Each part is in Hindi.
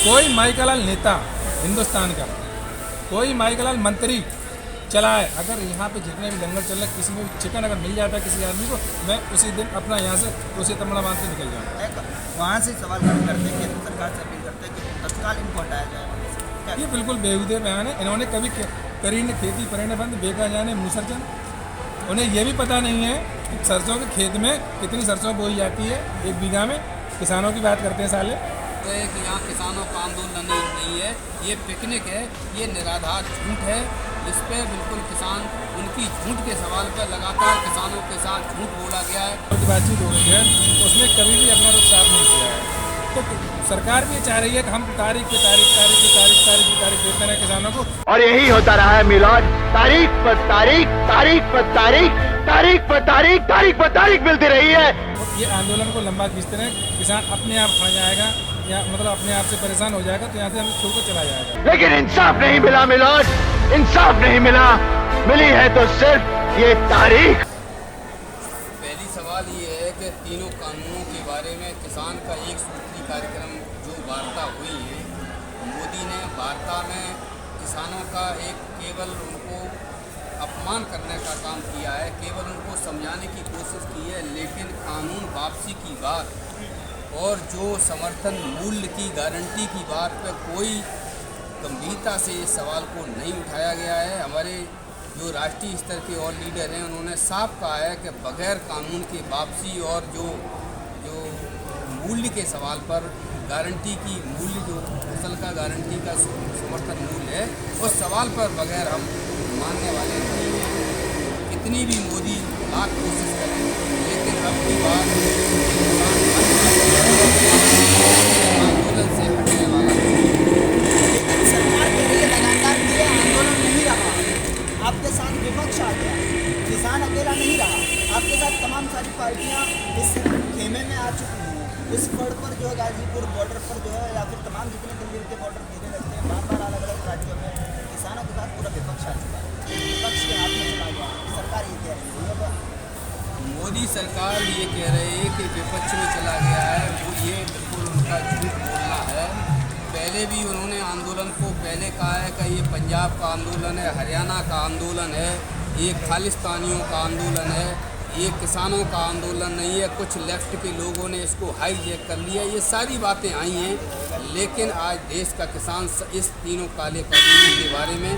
कोई माइकलाल नेता हिंदुस्तान का, कोई माइकलाल मंत्री चलाए, अगर यहाँ पे जितने भी दंगल चल रहे किसी में भी चिकन अगर मिल जाता है किसी आदमी को, मैं उसी दिन अपना यहाँ से उसी तमड़ा बांध के निकल जाऊँगा। वहाँ से सवाल करते हैं, केंद्र सरकार से अपील करते हैं कि तत्काल इनको हटाया जाए। ये बिल्कुल बेहूदे बयान है। इन्होंने कभी करी ने खेती परे बंद बेका जाने मुसरचन। उन्हें यह भी पता नहीं है कि सरसों के खेत में कितनी सरसों बोई जाती है एक बीघा में। किसानों की बात करते हैं साले। तो है कि यहाँ किसानों का आंदोलन नहीं है, ये पिकनिक है, ये निराधार झूठ है। इस पर बिल्कुल किसान उनकी झूठ के सवाल पर लगातार किसानों के साथ झूठ बोला गया है। बातचीत हो रही है, उसने कभी भी अपना रुख साफ नहीं किया है। तो सरकार भी चाह रही है कि हम तारीख पे तारीख देते रहे किसानों को, और यही होता रहा है मिलाद। तारीख पर तारीख, तारीख पर तारीख, तारीख पर तारीख, तारीख पर तारीख मिलती रही है। ये आंदोलन को लंबा खींचते रहे, किसान अपने आप खड़ जाएगा या मतलब अपने आप से परेशान हो जाएगा, तो यहाँ से हम छोड़ कर चला जाएगा। लेकिन इंसाफ नहीं मिला मिलाद, इंसाफ नहीं मिला। मिली है तो सिर्फ ये तारीख। पहली सवाल ये है कि तीनों कानूनों के बारे में किसान का एक सूत्री कार्यक्रम जो वार्ता हुई है, मोदी ने वार्ता में किसानों का एक केवल उनको अपमान करने का काम किया है, केवल उनको समझाने की कोशिश की है। लेकिन कानून वापसी की बात और जो समर्थन मूल्य की गारंटी की बात पर कोई गंभीरता से इस सवाल को नहीं उठाया गया है। हमारे जो राष्ट्रीय स्तर के और लीडर हैं उन्होंने साफ कहा है कि बगैर कानून की वापसी और जो मूल्य के सवाल पर गारंटी की मूल्य जो फसल का गारंटी का समर्थन मूल्य है, उस सवाल पर बगैर हम मानने वाले नहीं हैं। कितनी भी मोदी लाख कोशिश करें, लेकिन अब की बात आंदोलन से हटने वाला सरकार कह रही है लगातार ये आंदोलन नहीं रहा, आपके साथ विपक्ष आ गया, किसान अकेला नहीं रहा, आपके साथ तमाम सारी पार्टियां इस खेमे में आ चुकी हैं। इस फड़ पर जो है गाजीपुर बॉर्डर पर जो है या फिर तमाम जितने दिल्ली के बॉर्डर घेरे रखते हैं, बार अलग अलग राज्यों में किसानों के साथ पूरा विपक्ष आ चुका है, विपक्ष के हाथ में चला गया। सरकार ये कह रही है, मोदी सरकार ये कह रहे हैं कि विपक्ष में चला गया है, वो ये बिल्कुल उनका झूठ बोलना है। पहले भी उन्होंने आंदोलन को पहले कहा है कि ये पंजाब का आंदोलन है, हरियाणा का आंदोलन है, ये खालिस्तानियों का आंदोलन है, ये किसानों का आंदोलन नहीं है। कुछ लेफ्ट के लोगों ने इसको हाईजैक कर लिया, ये सारी बातें आई हैं। लेकिन आज देश का किसान इस तीनों काले कानूनों के बारे में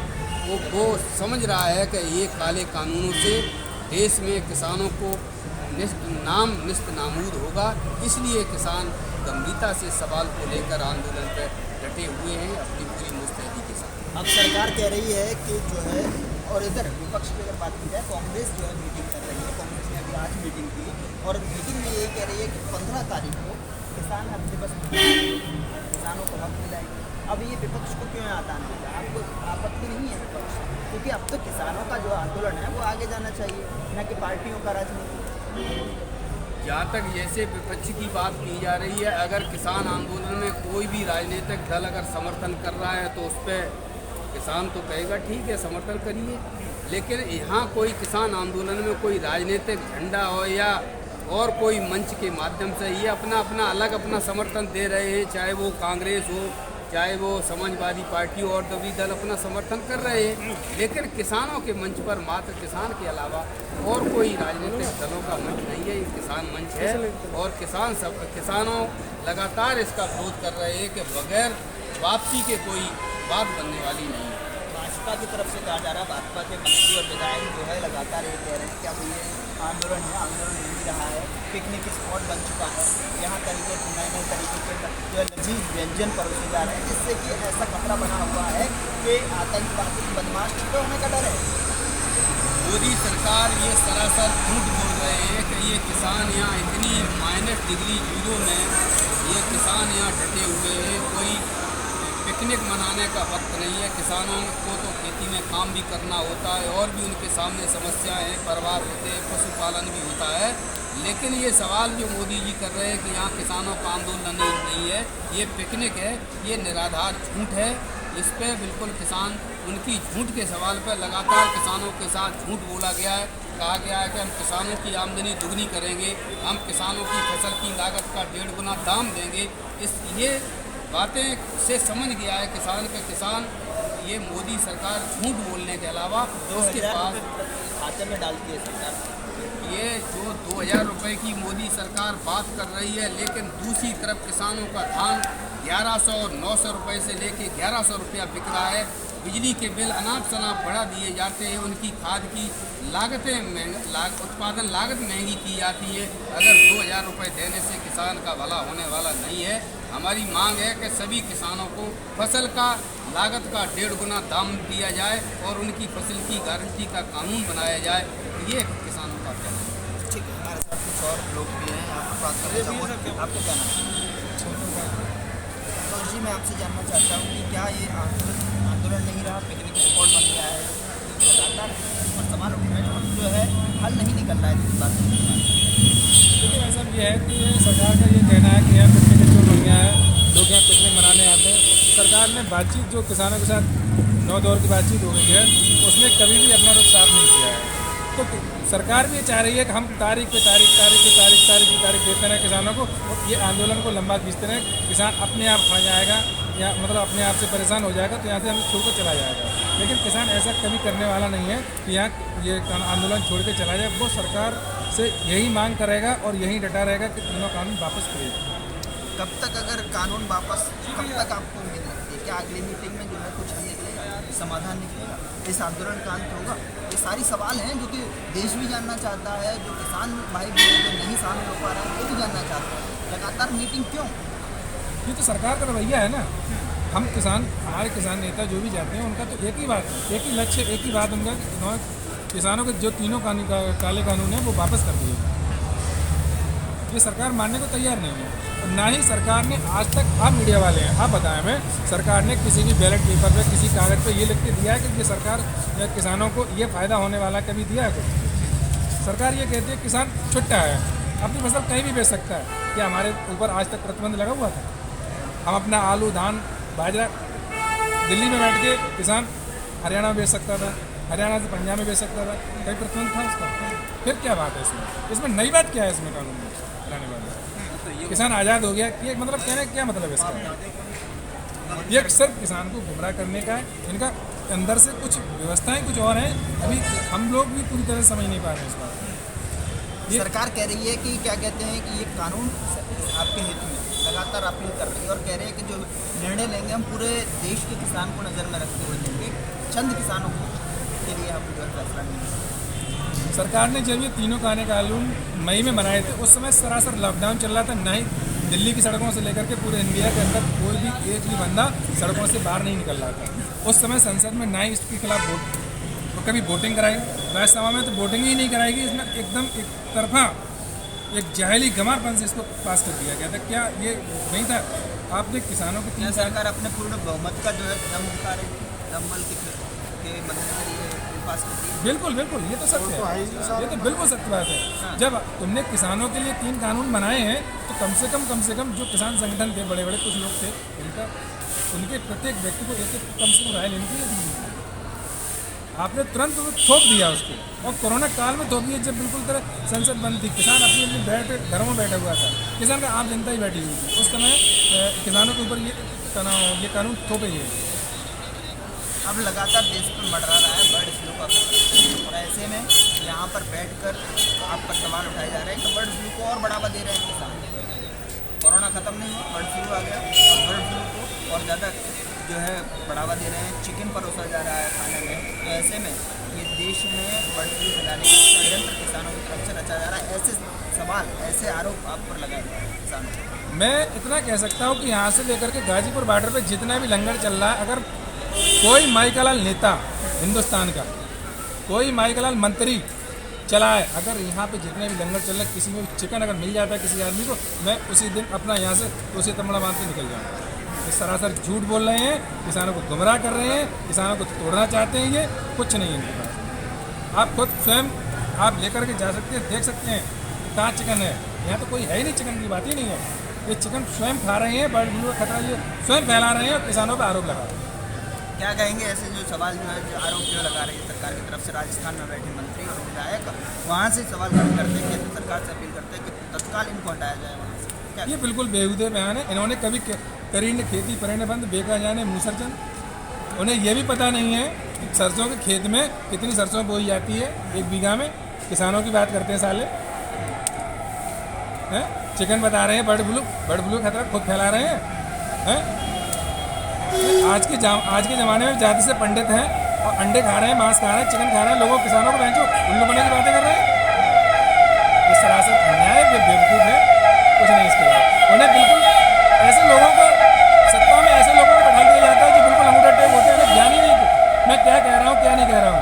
वो समझ रहा है कि ये काले कानूनों से देश में किसानों को निस्त नामूद होगा। इसलिए किसान गंभीरता से सवाल को लेकर आंदोलन पर डटे हुए हैं अपनी पूरी मुस्तैदी के साथ। अब सरकार कह रही है कि जो है, और इधर विपक्ष की अगर बात की जाए, कांग्रेस जो है मीटिंग कर रही है। कांग्रेस ने अभी आज मीटिंग की और मीटिंग में ये कह रही है कि 15 तारीख को किसान हक दिवस किसानों को हक मिलाएगी। अब ये विपक्ष को क्यों आता नहीं है? आपको आपत्ति नहीं है विपक्ष, क्योंकि अब तो किसानों का जो आंदोलन है वो आगे जाना चाहिए, न कि पार्टियों का राजनीति। जहाँ तक जैसे विपक्ष की बात की जा रही है, अगर किसान आंदोलन में कोई भी राजनीतिक दल अगर समर्थन कर रहा है तो उस पर किसान तो कहेगा ठीक है समर्थन करिए। लेकिन यहाँ कोई किसान आंदोलन में कोई राजनीतिक झंडा हो या और कोई मंच के माध्यम से ये अपना अलग अपना समर्थन दे रहे हैं, चाहे वो कांग्रेस हो, चाहे वो समाजवादी पार्टी और सभी दल अपना समर्थन कर रहे हैं। लेकिन किसानों के मंच पर मात्र किसान के अलावा और कोई राजनीतिक दलों का मंच नहीं है, ये किसान मंच है। और किसानों लगातार इसका विरोध कर रहे हैं कि बगैर वापसी के कोई बात बनने वाली नहीं है। भाजपा की तरफ से कहा जा रहा है, भाजपा के मंत्री और विधायक जो है लगातार ये कह रहे हैं कि अब ये आंदोलन है, आंदोलन नहीं रहा है, पिकनिक स्पॉट बन चुका है। यहाँ तरीके नए तरीके के जो है लजीज व्यंजन परोसे जा रहे हैं, जिससे कि ऐसा खतरा बना हुआ है कि आतंकवादी बदमाश तो होने का डर है। मोदी सरकार ये सरासर झूठ बोल रहे हैं कि ये किसान यहाँ इतनी -डिग्री 0 में ये किसान यहाँ डटे हुए हैं। कोई पिकनिक मनाने का वक्त नहीं है। किसानों को तो खेती में काम भी करना होता है और भी उनके सामने समस्याएं हैं, परिवार होते हैं, पशुपालन भी होता है। लेकिन ये सवाल जो मोदी जी कर रहे हैं कि यहाँ किसानों का आंदोलन नहीं है, ये पिकनिक है, ये निराधार झूठ है। इस पर बिल्कुल किसान उनकी झूठ के सवाल पर लगातार किसानों के साथ झूठ बोला गया है। कहा गया है कि हम किसानों की आमदनी दुगनी करेंगे, हम किसानों की फसल की लागत का 1.5 गुना दाम देंगे। ये बातें से समझ गया है किसान के किसान ये मोदी सरकार झूठ बोलने के अलावा उसके 2000 पास रुपये खाते में डालती है सरकार। ये जो 2000 रुपये की मोदी सरकार बात कर रही है, लेकिन दूसरी तरफ किसानों का धान 1100 और 900 रुपये से लेके 1100 रुपया बिक रहा है। बिजली के बिल अनाप शनाप बढ़ा दिए जाते हैं, उनकी खाद की उत्पादन लागत महंगी की जाती है। अगर 2000 रुपये देने से किसान का भला होने वाला नहीं है। हमारी मांग है कि सभी किसानों को फसल का लागत का 1.5 गुना दाम दिया जाए और उनकी फसल की गारंटी का कानून बनाया जाए। ये किसानों का कहना है। ठीक है, हमारे साथ कुछ और लोग भी हैं, आपको बात करना चाहूँगा। आपको क्या नाम है? तो जी मैं आपसे जानना चाहता हूँ कि क्या ये आंदोलन नहीं रहा, पिकनिक स्पॉट बन गया है, लगातार और सवाल उठ रहे हैं, जो है हल नहीं निकल रहा है इस बात में? देखिए ऐसा ये है कि सरकार का ये कहना है कि यहाँ पिकनिक स्पॉट बन गया है, लोग यहाँ पिकनिक मनाने आते हैं। सरकार ने बातचीत जो किसानों के साथ 9 दौर की बातचीत हो गई है, उसमें कभी भी अपना रुख साफ नहीं किया है। तो सरकार भी ये चाह रही है कि हम तारीख पे तारीख देते रहें किसानों को, ये आंदोलन को लंबा खींचते रहें। किसान अपने आप खा जाएगा या मतलब अपने आप से परेशान हो जाएगा, तो यहाँ से हम छोड़ कर चला जाएगा। लेकिन किसान ऐसा कभी करने वाला नहीं है कि यहाँ ये आंदोलन छोड़ के चला जाए। वो सरकार से यही मांग करेगा और यही डटा रहेगा कि तीनों कानून वापस करेगा। कब तक अगर कानून वापस, कब तक आपको उम्मीद रखती है? क्या अगली मीटिंग में जो है कुछ हल निकलेगा, समाधान निकलेगा, इस आंदोलन का अंत होगा? ये सारी सवाल हैं जो कि देश भी जानना चाहता है, जो किसान भाई भी जो नहीं शामिल हो पा रहे हैं वो भी जानना चाहते हैं। लगातार मीटिंग क्यों? ये तो सरकार का रवैया है ना। हम किसान, हमारे किसान नेता जो भी जाते हैं उनका तो एक ही बात, एक ही लक्ष्य, एक ही बात उनका कि किसानों के जो तीनों काले कानून हैं वो वापस कर दिए। ये सरकार मानने को तैयार नहीं है और ना ही सरकार ने आज तक, आप मीडिया वाले हैं, आप बताएं हमें, सरकार ने किसी भी बैलेट पेपर पे, किसी कागज़ पे ये लिख के दिया है कि ये सरकार किसानों को ये फ़ायदा होने वाला कभी दिया है कुछ? सरकार ये कहती है किसान छुट्टा है, अपनी फसल कहीं भी बेच सकता है। क्या हमारे ऊपर आज तक प्रतिबंध लगा हुआ था? हम अपना आलू, धान, बाजरा दिल्ली में बैठ के किसान हरियाणा में बेच सकता था, हरियाणा से पंजाब में बेच सकता था, कई प्रतिबंध था उसका। फिर क्या बात है इसमें नई बात क्या है इसमें कानून में लाने वाले? किसान आज़ाद हो गया, ये मतलब कहने क्या मतलब है इसका? ये सिर्फ किसान को गुमराह करने का है। इनका अंदर से कुछ व्यवस्थाएं कुछ और हैं, अभी हम लोग भी पूरी तरह समझ नहीं पा रहे हैं इस बात। सरकार कह रही है कि क्या कहते हैं कि ये कानून आपके हित में, लगातार अपील कर रही है और कह रहे हैं कि जो निर्णय लेंगे हम पूरे देश के किसान को नज़र में रखते हुए लेंगे, चंद किसानों के लिए हम जो है फैसला नहीं। सरकार ने जब ये तीनों काले कानून मई में बनाए थे, उस समय सरासर लॉकडाउन चल रहा था। ना ही दिल्ली की सड़कों से लेकर के पूरे इंडिया के अंदर कोई भी एक भी बंदा सड़कों से बाहर नहीं निकल रहा था। उस समय संसद में ना ही इसके खिलाफ वोट, तो कभी वोटिंग कराई, राज्यसभा में तो वोटिंग ही नहीं कराएगी। इसमें एकदम एक तरफा, एक जाहिली गंवारपन से इसको पास कर दिया गया था। क्या ये नहीं था? आपने किसानों को 3 साल सरकार अपने पूर्ण बहुमत का जो है दम उठा रही है, दमबल के मंत्री पास करती है। बिल्कुल बिल्कुल, ये तो सत्य है, ये तो बिल्कुल सत्य बात है। जब तुमने किसानों के लिए 3 कानून बनाए हैं तो कम से कम जो किसान संगठन थे, बड़े बड़े कुछ लोग थे, उनके प्रत्येक व्यक्ति को एक कम से कम राय लेनी चाहिए। आपने तुरंत थोप दिया उसको, और कोरोना काल में थोप दिया जब बिल्कुल तरह संसद बंद थी, किसान अपनी अपनी घरों में बैठा हुआ था, किसान का आम जनता ही बैठी हुई थी। उस समय किसानों के ऊपर ये कानून थोपे गए। अब लगातार देश में बढ़ रहा है बर्ड फ्लू का खतरा, और ऐसे में यहाँ पर बैठकर आप पर सवाल उठाए जा रहे हैं कि बर्ड फ्लू को और बढ़ावा दे रहे हैं किसान। कोरोना ख़त्म नहीं हुआ, बर्ड फ्लू आ गया और बर्ड फ्लू को और ज़्यादा जो है बढ़ावा दे रहे हैं। चिकन परोसा जा रहा है खाने में, तो ऐसे में ये देश में बर्ड फ्लू फैलाने का षड्यंत्र किसानों की तरफ से रचा जा रहा है। ऐसे सवाल, ऐसे आरोप आप पर लगाए जा रहे हैं किसानों को। मैं इतना कह सकता हूँ कि यहाँ से लेकर के गाजीपुर बॉर्डर पे जितना भी लंगर चल रहा है, अगर कोई माइकलाल नेता हिंदुस्तान का, कोई माइकलाल मंत्री चला है, अगर यहाँ पे जितने भी लंगर चल रहे हैं, किसी में भी चिकन अगर मिल जाता है किसी आदमी को, मैं उसी दिन अपना यहाँ से उसी तमड़ा बांध के निकल जाऊँगा। ये सरासर झूठ बोल रहे हैं, किसानों को गुमराह कर रहे हैं, किसानों को तोड़ना चाहते हैं। ये कुछ नहीं है इनके पास। आप खुद स्वयं आप लेकर के जा सकते हैं, देख सकते हैं कहाँ चिकन है। यहाँ तो कोई है ही नहीं, चिकन की बात ही नहीं है। ये चिकन स्वयं खा रहे हैं, बर्ड फ्लू का खतरा ये स्वयं फैला रहे हैं और किसानों पर आरोप लगा रहे हैं। क्या कहेंगे ऐसे जो सवाल जो है, जो आरोप जो लगा रही है सरकार की तरफ से? राजस्थान में बैठे मंत्री और विधायक वहाँ से सवाल करते हैं, केंद्र सरकार से अपील करते हैं कि तत्काल इनको हटाया जाए वहाँ से। क्या ये बिल्कुल बेहूदे बयान है। इन्होंने कभी करी ने खेती परेने बंद बेका जाने मूसरचंद। उन्हें यह भी पता नहीं है कि सरसों के खेत में कितनी सरसों बोई जाती है 1 बीघा में। किसानों की बात करते हैं साले हैं। चिकन बता रहे हैं बर्ड फ्लू खतरा खुद फैला रहे हैं। आज के ज़माने में जाति से पंडित हैं और अंडे खा रहे हैं, मांस खा रहे हैं, चिकन खा रहे हैं, लोगों किसानों को बेंचो उल्लू बनने की बातें कर रहे हैं। इस तरह से अन्याय बेवकूफ़ है, कुछ नहीं इसके बाद। उन्हें बिल्कुल ऐसे लोगों को सत्ता में ऐसे लोगों को बैठा दिया जाता है जो बिल्कुल अंगूठा टेप होते हैं, ज्ञान ही नहीं मैं क्या कह रहा हूँ क्या नहीं कह रहा हूँ।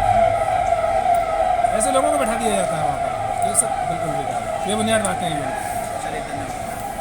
ऐसे लोगों को बैठा दिया जाता है वहाँ पर। ये सब बिल्कुल बेकार है, बेबुनियाद बातें हैं ये।